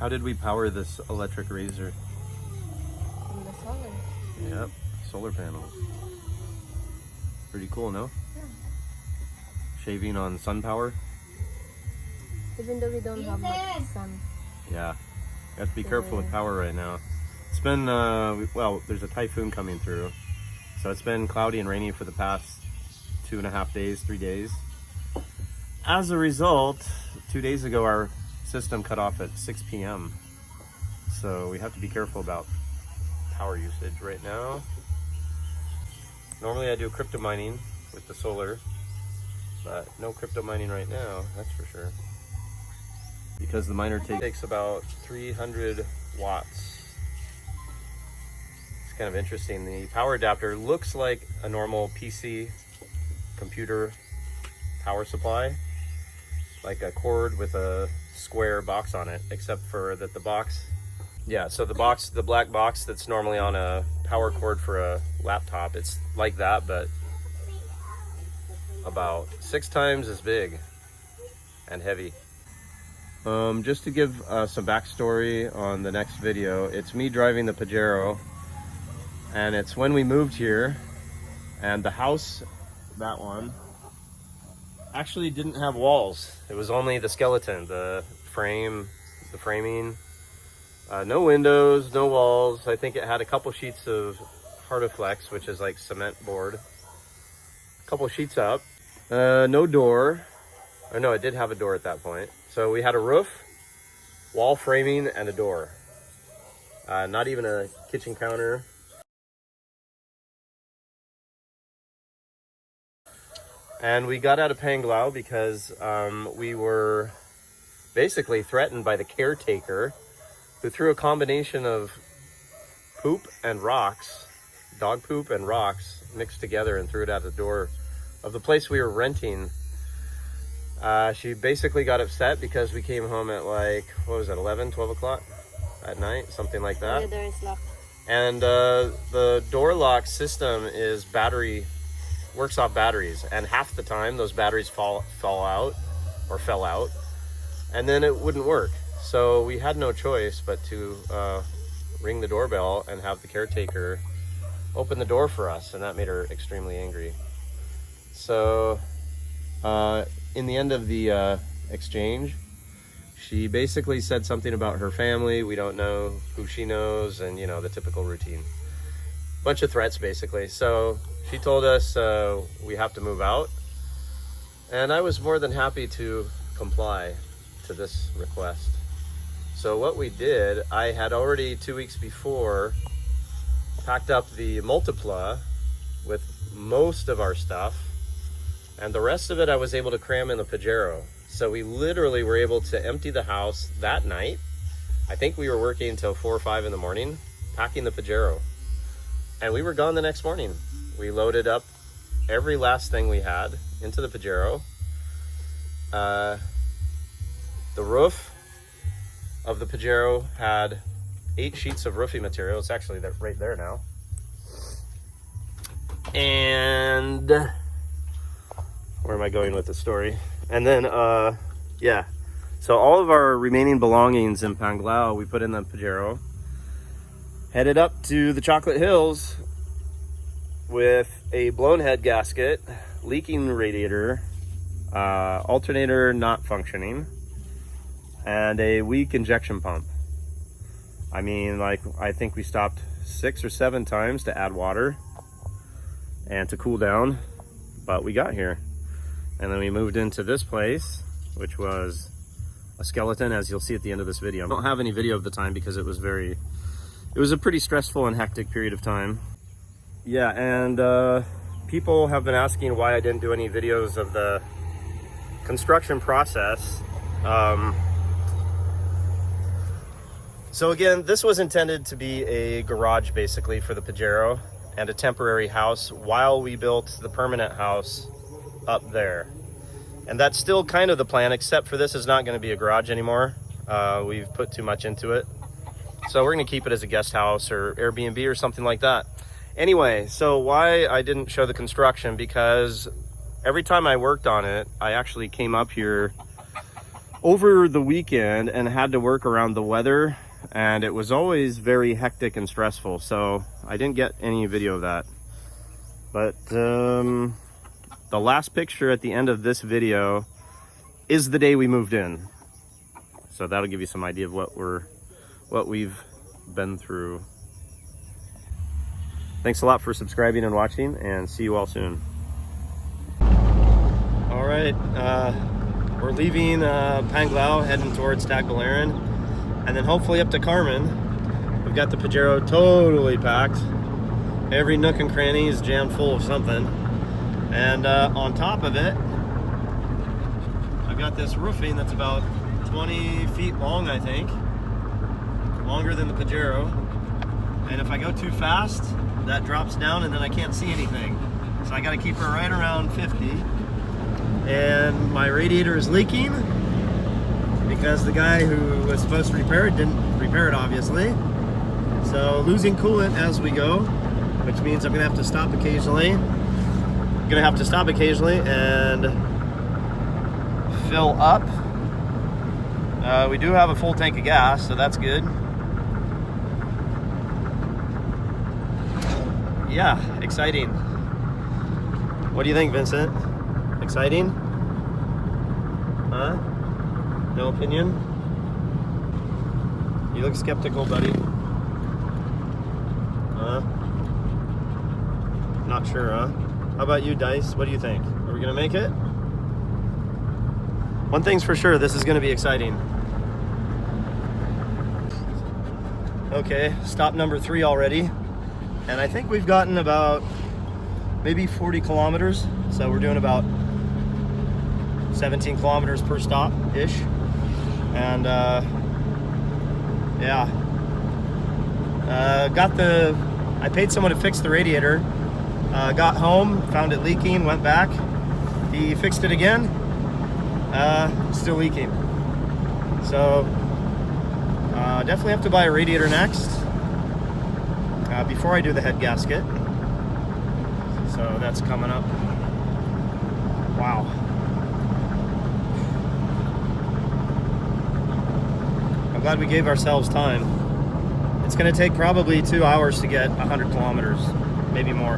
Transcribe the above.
How did we power this electric razor? From the solar. Yep, solar panels. Pretty cool, no? Yeah. Shaving on sun power. Even though we don't have much sun. Yeah, you have to be careful with power right now. It's been, well, there's a typhoon coming through. So it's been cloudy and rainy for the past 2.5 days, 3 days. As a result, 2 days ago, our system cut off at 6 p.m. So we have to be careful about power usage right now. Normally I do crypto mining with the solar, but no crypto mining right now, that's for sure. Because the miner takes about 300 watts. It's kind of interesting. The power adapter looks like a normal PC computer power supply, like a cord with a square box on it, except for that the box, yeah, so the box, the black box that's normally on a power cord for a laptop, it's like that, but about 6 times as big and heavy. Just to give some backstory on the next video, it's me driving the Pajero, and it's when we moved here, and the house, that one, actually didn't have walls. It was only the skeleton, the frame, the framing, no windows, no walls. I think it had a couple sheets of Hardiflex, which is like cement board, a couple sheets up, no door, or no, it did have a door at that point. So we had a roof, wall framing, and a door. Not even a kitchen counter. And we got out of Panglao because we were basically threatened by the caretaker, who threw a combination of poop and rocks, dog poop and rocks mixed together, and threw it out the door of the place we were renting. She basically got upset because we came home at like, what was it, 11, 12 o'clock at night, something like that. The door is locked. And the door lock system is works off batteries, and half the time those batteries fell out, and then it wouldn't work. So we had no choice but to ring the doorbell and have the caretaker open the door for us, and that made her extremely angry. So in the end of the exchange, she basically said something about her family. We don't know who she knows, and you know, the typical routine. Bunch of threats basically. So she told us we have to move out, and I was more than happy to comply to this request. So what we did, I had already 2 weeks before packed up the Multipla with most of our stuff, and the rest of it I was able to cram in the Pajero. So we literally were able to empty the house that night. I think we were working until 4 or 5 in the morning, packing the Pajero. And we were gone the next morning. We loaded up every last thing we had into the Pajero. The roof of the Pajero had 8 sheets of roofing material. It's actually right there now. And where am I going with the story? And then, yeah. So all of our remaining belongings in Panglao, we put in the Pajero. Headed up to the Chocolate Hills with a blown head gasket, leaking radiator, alternator not functioning, and a weak injection pump. I mean, like, I think we stopped 6 or 7 times to add water and to cool down, but we got here. And then we moved into this place, which was a skeleton, as you'll see at the end of this video. I don't have any video of the time because it was a pretty stressful and hectic period of time. Yeah, and people have been asking why I didn't do any videos of the construction process. So again, this was intended to be a garage basically for the Pajero and a temporary house while we built the permanent house up there. And that's still kind of the plan, except for this is not going to be a garage anymore. We've put too much into it. So we're going to keep it as a guest house or Airbnb or something like that. Anyway, so why I didn't show the construction, because every time I worked on it, I actually came up here over the weekend and had to work around the weather, and it was always very hectic and stressful, so I didn't get any video of that. But the last picture at the end of this video is the day we moved in, so that'll give you some idea of what we've been through. Thanks a lot for subscribing and watching, and see you all soon. All right, we're leaving Panglao, heading towards Tagbilaran, and then hopefully up to Carmen. We've got the Pajero totally packed. Every nook and cranny is jammed full of something. And on top of it, I've got this roofing that's about 20 feet long, I think. Longer than the Pajero. And if I go too fast, that drops down and then I can't see anything. So I gotta keep her right around 50. And my radiator is leaking because the guy who was supposed to repair it didn't repair it, obviously. So losing coolant as we go, which means I'm gonna have to stop occasionally. And fill up. We do have a full tank of gas, so that's good. Yeah, exciting. What do you think, Vincent? Exciting? Huh? No opinion? You look skeptical, buddy. Huh? Not sure, huh? How about you, Dice? What do you think? Are we gonna make it? One thing's for sure, this is gonna be exciting. Okay, stop number 3 already. And I think we've gotten about maybe 40 kilometers. So we're doing about 17 kilometers per stop-ish. And yeah. I paid someone to fix the radiator. Got home, found it leaking, went back. He fixed it again. Still leaking. So definitely have to buy a radiator next. Before I do the head gasket. So that's coming up. Wow. I'm glad we gave ourselves time. It's gonna take probably 2 hours to get 100 kilometers, maybe more.